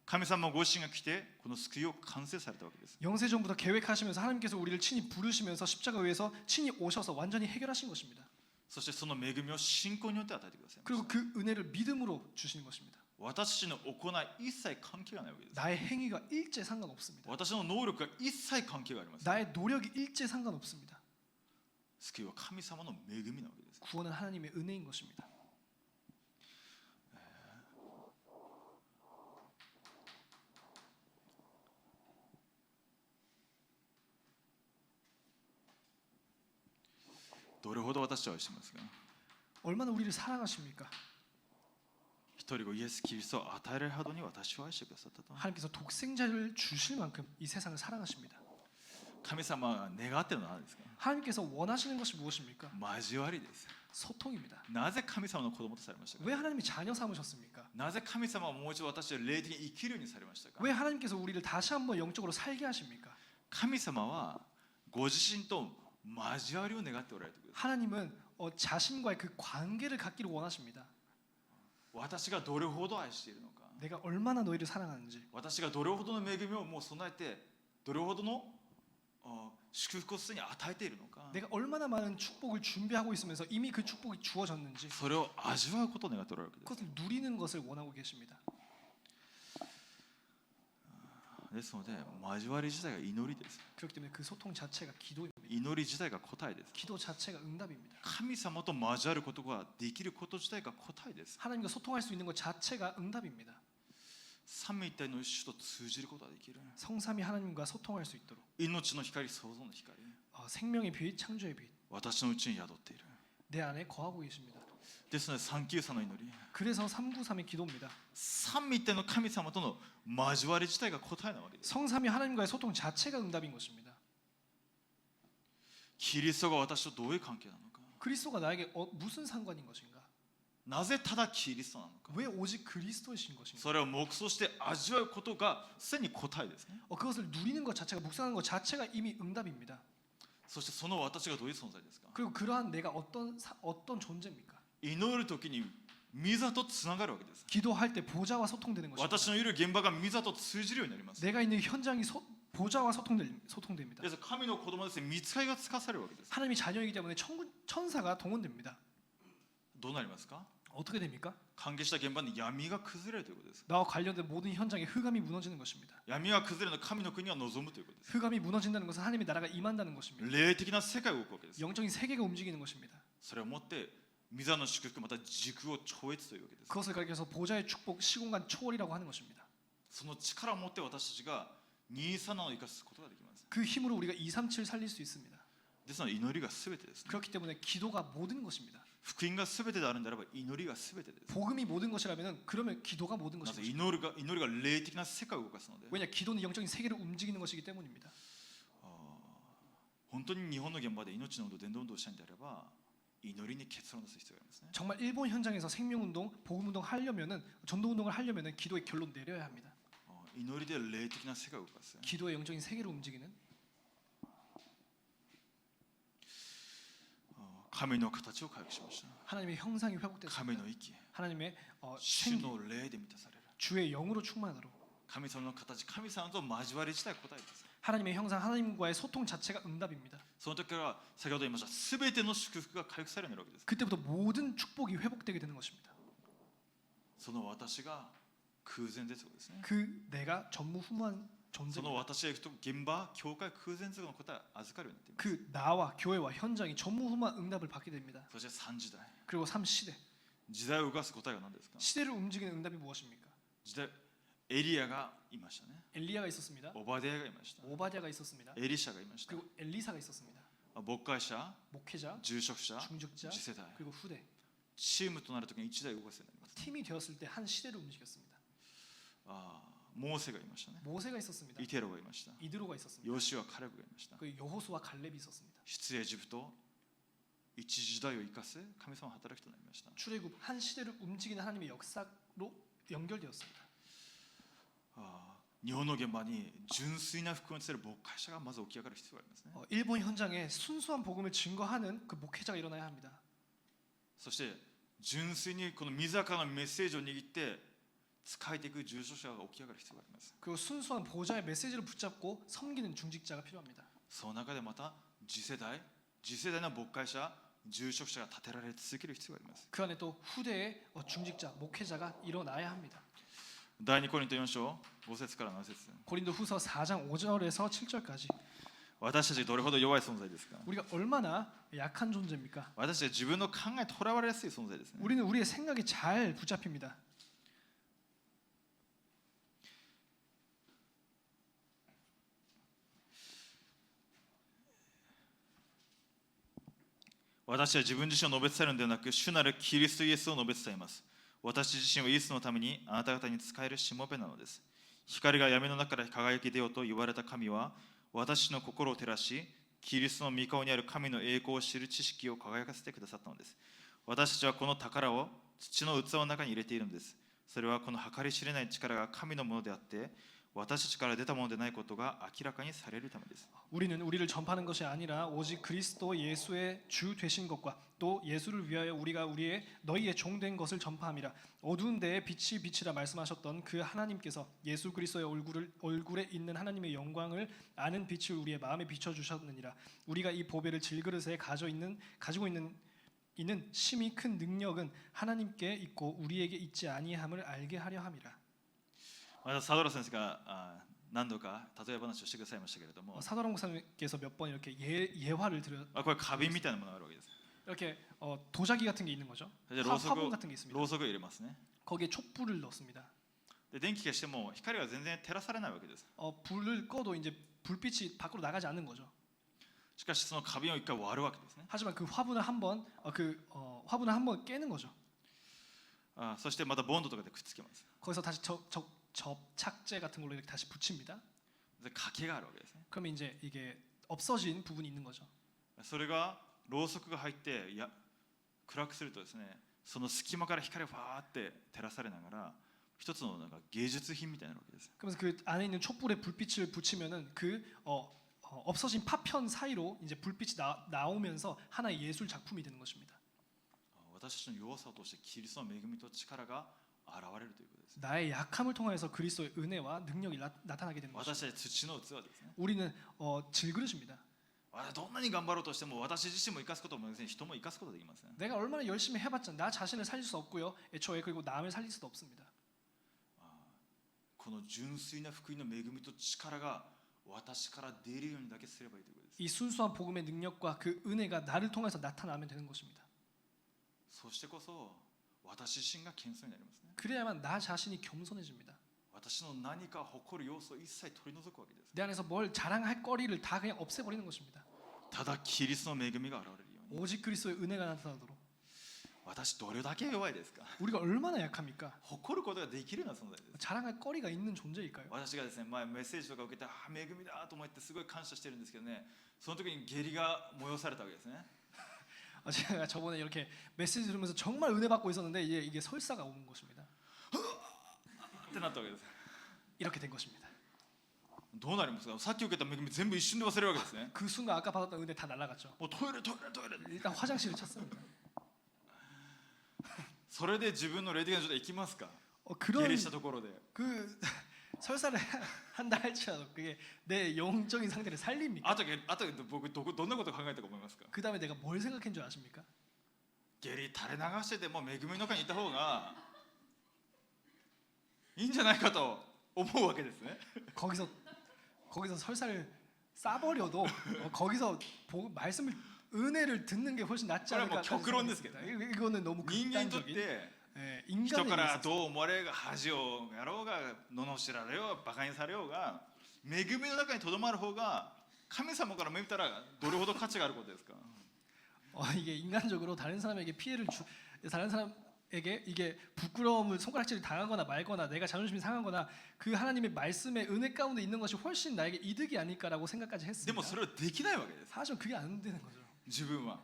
神様ご自身が来てこの救いを完成されたわけです。 영세전부터 계획하시면서 하나님께서 우리를 친히 부르시면서 십자가 위에서 친히 오셔서 완전히 해결하신 것입니다. そしてその恵みを信仰によって与えてくださいま 그리고 した。 그 은혜를 믿음으로 주시는 것입니다. 私の行い一切関係がないわけです。 나의 행위가 일체 상관없습니다. 私の能力が一切関係があります。 나의 노력이 일체 상관없습니다. 救いは神様の恵みなわけです。 구원은 하나님의 은혜인 것입니다. どれほど私を愛していますか。 얼마나 우리를 사랑하십니까? 一人子イエス・キリストを与えられるほどに私を愛してくださったと。 하나님께서 독생자를 주실 만큼 이 세상을 사랑하십니다. 神様が願っているのは何ですか。 하나님께서 원하시는 것이 무엇입니까? 交わりです。 소통입니다. なぜ神様の子供とされましたか。 왜 하나님이 자녀 삼으셨습니까? なぜ神様はもう一度私を霊的に生きるようにされましたか。 왜 하나님께서 우리를 다시 한번 영적으로 살게 하십니까? 神様はご自身と交わりを願っておられてください。 하나님은 자신과의 그 관계를 갖기를 원하십니다. 私がどれほど愛しているのか、 내가 얼마나 너희를 사랑하는지, 私がどれほどの恵みをもう備えて、どれほどの祝福をすでに与えているのか、 내가 얼마나 많은 축복을 준비하고 있으면서 이미 그 축복이 주어졌는지 それを味わうことを願っておられるわけです。 그것을 누리는 것을 원하고 계십니다. ですので交わり自体が祈りです。 그렇기 때문에 그 소통 자체가 기도입니다. 祈り自体が答えです。 기도 자체가 응답입니다. 神様と交わることができること自体が答えです。 하나님과 소통할 수 있는 것 자체가 응답입니다. 三位一体の主と通じることができる。 성삼위 하나님과 소통할 수 있도록 命の光、創造の光、 생명의 빛, 창조의 빛, 私のうちに宿っている。 내 안에 거하고 계십니다. ですので三九差の祈り、 그래서 393의 기도입니다. 三位一体の神様との交わり自体が答えなわけです。 성삼위 하나님과의 소통 자체가 응답인 것입니다. キリストが私とどういう関係なのか、 그리스도가 나에게 무슨 상관인 것인가? なぜただキリストなのか、 왜 오직 그리스도이신 것인가? それを黙想して味わうことがすでに答えですね。 그것을 누리는 것 자체가, 묵상하는 것 자체가 이미 응답입니다. そしてその私がどういう存在ですか。 그리고 그러한 내가 어떤 존재입니까? 祈るときに御座とつながるわけです。 기도할 때 보좌와 소통되는 것입니다. 私のいる現場が御座と通じるようになります。 내가 있는 현장이 보좌와 소통됩니다. ですから神の子供ですね、御使いがつかされるわけです。 하나님이 자녀이기 때문에 천사가 동원됩니다. どうなりますか。 어떻게 됩니까? 関係した現場に闇が崩れるということです。 나와 관련된 모든 현장에 흑암이 무너지는 것입니다. 闇が崩れるの神の国が望むということです。 흑암이 무너진다는 것은 하나님의 나라가 임한다는 것입니다. 霊的な世界が動くわけです。 영적인 세계가 움직이는 것입니다. それをもって御座の祝福、また時空を超越というわけです。 그것을 가리켜서 보좌의 축복, 시공간 초월이라고 하는 것입니다. その力を持って私たちが237を生かすことができます。 그 힘으로 우리가 237 살릴 수 있습니다. ですので祈りが全てですね。 그렇기 때문에 기도가 모든 것입니다. 福音が全てであるんであれば祈りが全てです。 복음이 모든 것이라면 그러면 기도가 모든 なぜ 것입니다. 祈りが霊的な世界を動かすので、 왜냐 기도는 영적인 세계를 움직이는 것이기 때문입니다. 本当に日本の現場で命の運動、伝道運動をしたいんであれば祈りに結論を出す必要がありますね。 정말 일본 현장에서 생명운동, 복음운동 하려면은 전도운동을 하려면은 기도의 결론 내려야 합니다. 祈りで霊的な世界を動かす。 기도의 영적인 세계를 움직이는 神の形を回復しました。 하나님의 형상이 神 회복됐습니다. の息、 하나님의 主 생기, の霊で満たされる。 주의 영으로 충만하도록 神様の形、神様と交わり自体答えです。 하나님의 형상, 하나님과의 소통 자체가 응답입니다. その時から先ほど言いました全ての祝福が回復されるわけです。 그때부터 모든 축복이 회복되게 되는 것입니다. その私が空前絶後ですね。 그 내가 전무후무한 その 존재입니다. 私が行くと現場、教会空前絶後の答えを預かるようになっています。 그 나와 교회와 현장이 전무후무한 응답을 받게 됩니다. そして3時代、 그리고 3시대, 時代を動かす答えは何ですか。 시대를 움직이는 응답이 무엇입니까? 時代、エリアがいましたね。 엘리야가 있었습니다. オバデヤがいました。 오바댜가 있었습니다. エリシャがいました。 그리고 엘리사가 있었습니다. 牧会者、 목회자, 住職者、 중직자, 次世代、 그리고 후대. チームとなるときに一台動かすようになります。 팀이 되었을 때 한 시대를 움직였습니다. モーセがいましたね。 모세가 있었습니다. イテロがいました。 이드로가 있었습니다. ヨシュア、カレブがいました。 그 여호수와 갈렙이 있었습니다. 出エジプト、一時代を生かす神様の働きとなりました。 출애굽 한 시대를 움직이는 하나님의 역사로 연결되었습니다. 日本の現場に純粋な福音を伝える牧会者がまず起き上がる必要がありますね。 일본 현장에 순수한 복음을 증거하는 그 목회자가 일어나야 합니다. そして純粋にこの自らのメッセージを握って使えていく住所者が起き上がる必要があります。 그리고 순수한 보좌의 메시지를 붙잡고 섬기는 중직자가 필요합니다. その中でまた次世代の牧会者、住職者が立てられ続ける必要があります。 그 안에 또 후대의 중직자, 목회자가 일어나야 합니다. 第2コリント4章5節から7節。 고린도후서 4장 5절에서 7절까지 私たちどれほど弱い存在ですか。 우리가 얼마나 약한 존재입니까? 私たちは自分の考えにとらわれやすい存在ですね。 우리는 우리의 생각이 잘 붙잡힙니다. 私は自分自身を述べ伝えるのではなく、主なるキリストイエスを述べ伝えます。私自身はイエスのためにあなた方に仕えるしもべなのです。光が闇の中から輝き出ようと言われた神は、私の心を照らし、キリストの御顔にある神の栄光を知る知識を輝かせてくださったのです。私たちはこの宝を土の器の中に入れているのです。それはこの計り知れない力が神のものであって私たちから出たものでないことが明らかにされるためです。 우리는 우리를 전파하는 것이 아니라 오직 그리스도 예수의 주 되신 것과 또 예수를 위하여 우리가 너희의 종된 것을 전파함이라. 어두운 데에 빛이 빛이라 말씀하셨던 그 하나님께서 예수 그리스도의 얼굴에 있는 하나님의 영광을 아는 빛을 우리의 마음에 비춰 주셨느니라. 우리가 이 보배를 질그릇에 가지고 있는 심히 큰 능력은 하나님께 있고 우리에게 있지 아니함을 알게 하려 함이라. また佐藤先生が何度か例え話をしてくださいましたけれども、 사도랑 목사님께서 몇 번 이렇게 예화를 드려 これ花瓶みたいなものがあるわけです。 이렇게 도자기 같은 게 있는 거죠. 이제 화분 같은 게 있습니다. ろうそくを入れますね。 거기에 촛불을 넣습니다. で電気がしても光が全然照らされないわけです。 불을 꺼도 이제 불빛이 밖으로 나가지 않는 거죠. しかしその花瓶を一回割るわけですね。 하지만 그 화분을 한번 화분을 한번 깨는 거죠. そしてまたボンドとかでくっつけます。 거기서 다시 접착제 같은 걸로 이렇게 다시 붙입니다. で欠けがあるわけですね。 그러면 이제 이게 없어진 부분이 있는 거죠. それがろうそくが入って暗くするとですね、その隙間から光がファーって照らされながら一つのなんか芸術品みたいなわけです。 그러면서 그 안에 있는 촛불에 불빛을 붙이면은 그 없어진 파편 사이로 이제 불빛이 나오면서 하나의 예술 작품이 되는 것입니다. 私たちの弱さを通してキリストの恵みと力が現れるということです。 나의 약함을 통해서 그리스도의 은혜와 능력이 나타나게 되는 것입니다. 私たち土の器ですね。 우리는 질그릇입니다. どんなに頑張ろうとしても私自身も生かすこともできません。人も生かすことができません。 내가 얼마나 열심히 해봤자 나 자신을 살릴 수 없고요. 애초에 그리고 남을 살릴 수도 없습니다. この純粋な福音の恵みと力が私から出るようにだけすればいいということです。 이 순수한 복음의 능력과 그 은혜가 나를 통해서 나타나면 되는 것입니다. そしてこそ私自身が謙遜になりますね。 그래야만 나 자신이 겸손해집니다. 私の何か誇る要素を一切取り除くわけです。 내 안에서 뭘 자랑할 거리를 다 그냥 없애버리는 것입니다. ただキリストの恵みが現れるように。 오직 그리스도의 은혜가 나타나도록. 私どれだけ弱いですか。 우리가 얼마나 약합니까? 誇ることができるような存在です。 자랑할 거리가 있는 존재일까요? 私がですね、前メッセージとか受けて恵みだと思ってすごい感謝してるんですけどね、その時に下痢が催されたわけですね。 제가 저번에 이렇게 메시지 들으면서 정말 은혜 받고 있었는데 이게 설사가 오는 것입니다. ってなったわけです。 이렇게 된 것입니다. どうなりますか。さっき受けた恵み全部一瞬で忘れるわけですね。 그 순간 아까 받았던 은혜 다 날아갔죠. もうトイレトイレトイレ。 일단 화장실을 찾습니다. それで自分の霊的な状態いきますか。 그런 下痢したところで。 그 설사를 한다 할지라도 그게 내 영적인 상태를 살립니까? あと僕どんなこと考えたか思いますか。 그 다음에 내가 뭘 생각한 줄 아십니까? 下痢垂れ流してても恵みの中にいた方がいいんじゃないかと思うわけですね。 거기서 설사를 싸버려도 거기서 말씀을 은혜를 듣는 게 훨씬 낫지 않을까? 이거는 너무 人間にとっ 극단적인 て人 인간의 から 있어서 どう思われようが恥をやろうが罵られようがバカにされようが恵みの中にとどまる方が神様から見たらどれほど価値があることですか。 이게 인간적으로 다른 사람에게 다른 사람에게 이게 부끄러움을 손가락질을 당하거나 말거나 내가 자존심이 상하거나 그 하나님의 말씀의 은혜 가운데 있는 것이 훨씬 나에게 이득이 아닐까라고 생각까지 で 했습니다. もそれはできないわけです。 사실 그게 안 되는 거죠. 自分は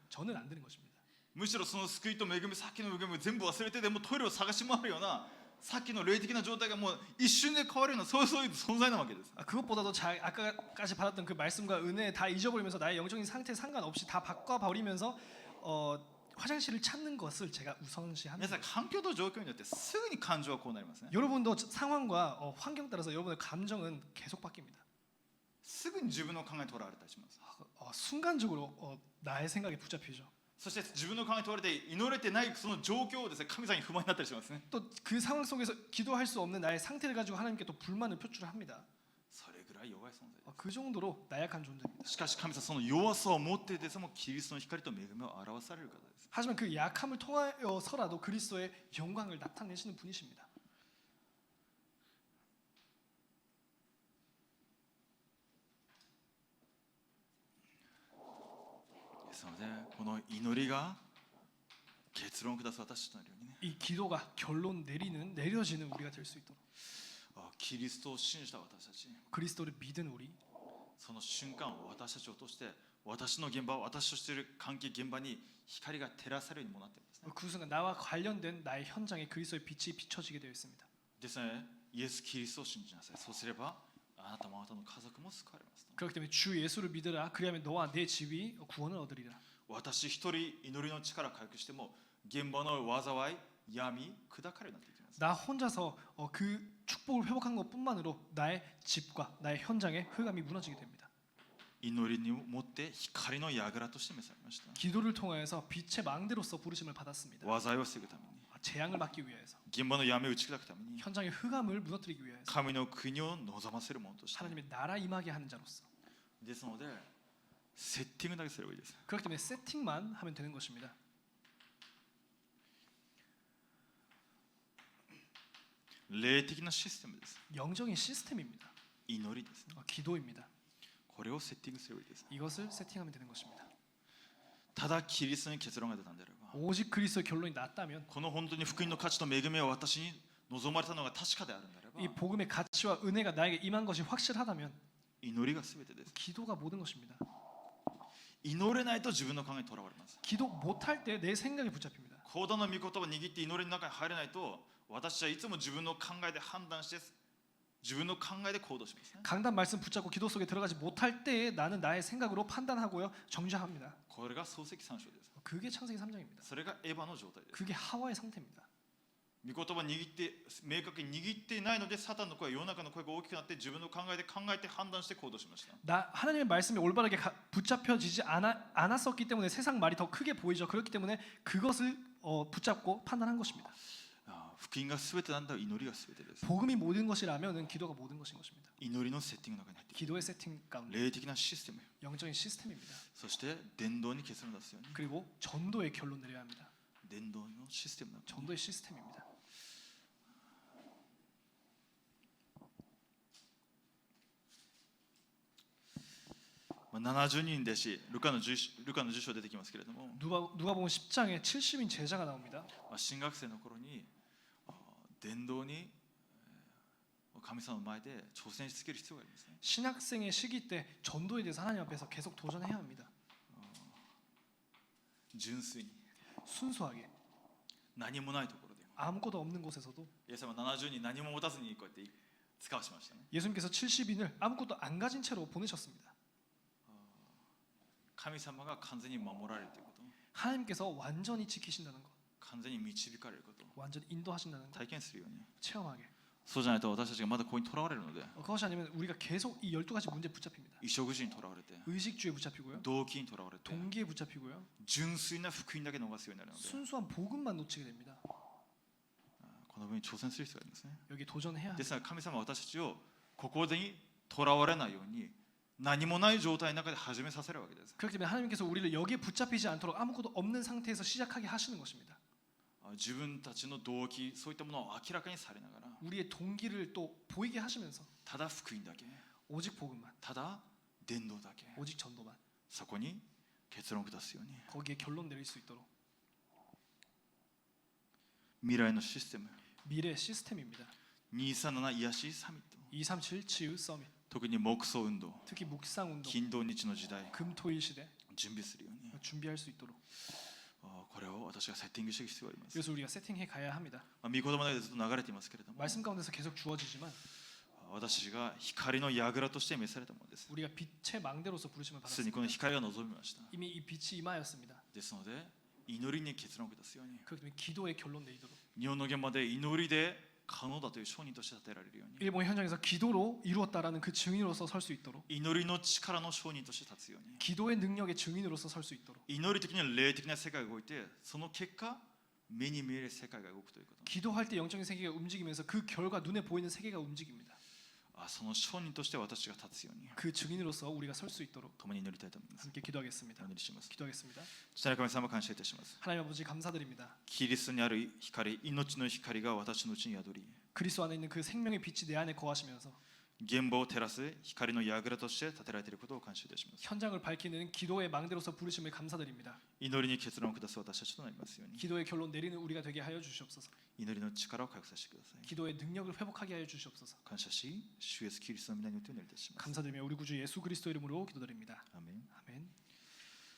저는 안 되는 것입니다. むしろその救いと恵みさっきの恵みを全部忘れてでもトイレを探し回るようなさっきの霊的な状態がもう一瞬で変わるようなそういう存在なわけです。 그것보다도 아까까지 받았던 그 말씀과 은혜 다 잊어버리면서 나의 영적인 상태 상관없이 다 바꿔버리면서 화장실을 찾는 것을 제가 皆 우선시합니다. さん環境と状況によってすぐに感情はこうなりますね。 여러분도 상황과 환경 따라서 여러분의 감정은 계속 바뀝니다. すぐに自分の考えにとらわれたりします。 순간적으로 나의 생각에 붙잡히죠. そして自分の考えにとらわれて祈れてないその状況をですね神様に不満になったりしますね。 또 그 상황 속에서 기도할 수 없는 나의 상태를 가지고 하나님께 또 불만을 표출합니다. それぐらい弱い存在です。 그 정도로 나약한 존재입니다. しかし神様その弱さを持ってですもキリストの光と恵みを表される方です。 하지만 그 약함을 통하여서라도 그리스도의 영광을 나타내시는 분이십니다. ですのでこの祈りが結論を下す私となるようにね。 이 기도가 내려지는 우리가 될 수 있도록 キリストを信じた私たち、 그리스도를 믿은 우리 その瞬間私たちを通して私の現場私としている関係現場に光が照らされるようにもなっているんですね。 그 순간 나와 관련된 나의 현장에 그리스도의 빛이 비춰지게 되어 있습니다. ですね、イエス・キリストを信じなさい。そうすればあなたもあなたの家族も救われますと。 그렇기 때문에 주 예수를 믿으라. 그리하면 너와 내 집이 구원을 얻으리라. 私一人祈りの力を回復しても現場の災い、闇、砕かれるようになっていきます。 나 혼자서 그 축복을 회복한 것뿐만으로 나의 집과 나의 현장의 흑암이 무너지게 됩니다. 祈りにもって光の櫓として召されました。 기도를 통하여서 빛의 망대로서 부르심을 받았습니다. 災いを防ぐために、 재앙을 막기 위해서, 現場の闇を打ち砕くために、 현장의 흑암을 무너뜨리기 위해서, 神の国を望ませるものとして。 하나님의 나라 임하게 하는 자로서. ですので、セッティングだけすればいいです。 그렇기 때문에 세팅만 하면 되는 것입니다. 霊的なシステムです。 영적인 시스템입니다. 祈りですね。 기도입니다. これをセッティングすればいいです。 이것을 세팅하면 되는 것입니다. ただキリストに結論が出たんであれば、 오직 그리스도의 결론이 났다면, この本当に福音の価値と恵みを私に望まれたのが確かであるんであれば、 이 복음의 가치와 은혜가 나에게 임한 것이 확실하다면 祈りが全てです。 기도가 모든 것입니다. 祈れないと自分の考えにとらわれます。 기도 못할 때 내 생각에 붙잡힙니다. 講談の御言葉を握って祈りの中に入れないと、私はいつも自分の考えで判断して自分の考えで行動しますね。 강단 말씀 붙잡고 기도 속에 들어가지 못할 때에 나는 나의 생각으로 판단하고요, 정죄합니다. これが創世記3章です。 그게 창세기 3장입니다. それがエヴァの状態です。 그게 하와의 상태입니다. 御言葉を握って明確に握っていないので、サタンの声、世の中の声が大きくなって自分の考えて判断して行動しました。 나 하나님의 말씀이 올바르게 붙잡혀지지 않았었기 때문에 세상 말이 더 크게 보이죠. 그렇기 때문에 그것을 붙잡고 판단한 것입니다. 福音が全てなんだ、祈りが全てです。 복음이 모든 것이라면은 기도가 모든 것인 것입니다. 祈りのセッティングの中に入っている 기도의 세팅 가운데 霊的なシステム、 영적인 시스템입니다. そして伝道に結論を出すように、 그리고 전도의 결론 내려야 합니다. 伝道のシステムなんです。 전도의 시스템입니다. 70人弟子、ルカの10章出てきますけれども、 누가복음 10장에 70인 제자가 나옵니다. 新学生の頃に伝道に神様の前で挑戦し続ける必要がありますね。 신학생의 시기 때 전도에 대해서 하나님 앞에서 계속 도전해야 합니다. 純粋に 순수하게 何もないところで、 아무것도 없는 곳에서도 イエス様は70人何も持たずにこうやって使わしましたね。 예수님께서 70인을 아무것도 안 가진 채로 보내셨습니다. 神様が完全に守られるということ、 하나님께서 완전히 지키신다는 것, 完全に導かれること、 완전히 인도하신다는 것 体験するように。 체험하게. そうじゃないと私たちがまだここにとらわれるので、 그것이 아니면 우리가 계속 이 12가지 문제에 붙잡힙니다. 衣食住にとらわれて、 의식주에 붙잡히고요, 動機にとらわれて、 동기에 붙잡히고요, 純粋な福音だけ逃すようになるので、 순수한 복음만 놓치게 됩니다. この部分に挑戦する必要がありますね。 여기 도전해야 で 합니다. すから神様は私たちをここにとらわれないように何もない状態の中で始めさせるわけです。 그렇기 때문에 하나님께서 우리를 여기에 붙잡히지 않도록 아무것도 없는 상태에서 시작하게 하시는 것입니다. 自分たちの動機、そういったものを明らかにされながら、 우리의 동기를 또 보이게 하시면서 ただ福音だけ、 오직 복음만, ただ伝道だけ、 오직 전도만, そこに結論を下すように。 거기에 결론 내릴 수 있도록. 未来のシステム、 미래 시스템입니다. 237癒しサミット、 237 치유 서밋, 特に黙想運動、 특히 묵상 운동, 金土日の時代、 금토일 시대 準備するように、 준비할 수 있도록. これを私がセッティングしていく必要があります。 그래서 우리가 세팅해 가야 합니다. 御言葉の中でずっと流れていますけれども、 말씀 가운데서 계속 주어지지만 私たちが光の櫓として召されたものです。 우리가 빛의 망대로서 부르심을 すでにこの 받았습니다. 光が望みました。 이미 이 빛이 임하였습니다. ですので、祈りに結論を下すように、 그렇기 때문에 기도의 결론 내리도록. 日本の現場で祈りで可能だという証人として立てられるように、 일본 현장에서 기도로 이루었다라는 그 증인으로서 설 수 있도록, 祈りの力の証人として立つように、 기도의 능력의 증인으로서 설 수 있도록, 祈り的には霊的な世界が動いて、その結果目に見える世界が動くということ。 기도할 때 영적인 세계가 움직이면서 그 결과 눈에 보이는 세계가 움직입니다. その証人として私が立つように 그 증인으로서 우리가 설 수 있도록 共に祈りたいと思います。 함께 기도하겠습니다. お祈りします。 기도하겠습니다. 父なる神様、感謝いたします。 하나님 아버지 감사드립니다. キリストにある光、命の光が私のうちに宿り、 그리스도 안에 있는 그 생명의 빛이 내 안에 거하시면서 現場を照らす光の櫓として立てられていることを感謝いたします。 현장을 밝히는 기도의 망대로서 부르심을 감사드립니다. 祈りに結論を下す私たちとなりますように、 기도의 결론 내리는 우리가 되게 하여 주시옵소서. 祈りの力を回復させてください。 기도의 능력을 회복하게 하여 주시옵소서. 感謝し、主イエスキリストの皆によってお祈りいたします。 감사드리며 우리 구주 예수 그리스도 이름으로 기도드립니다. アーメン。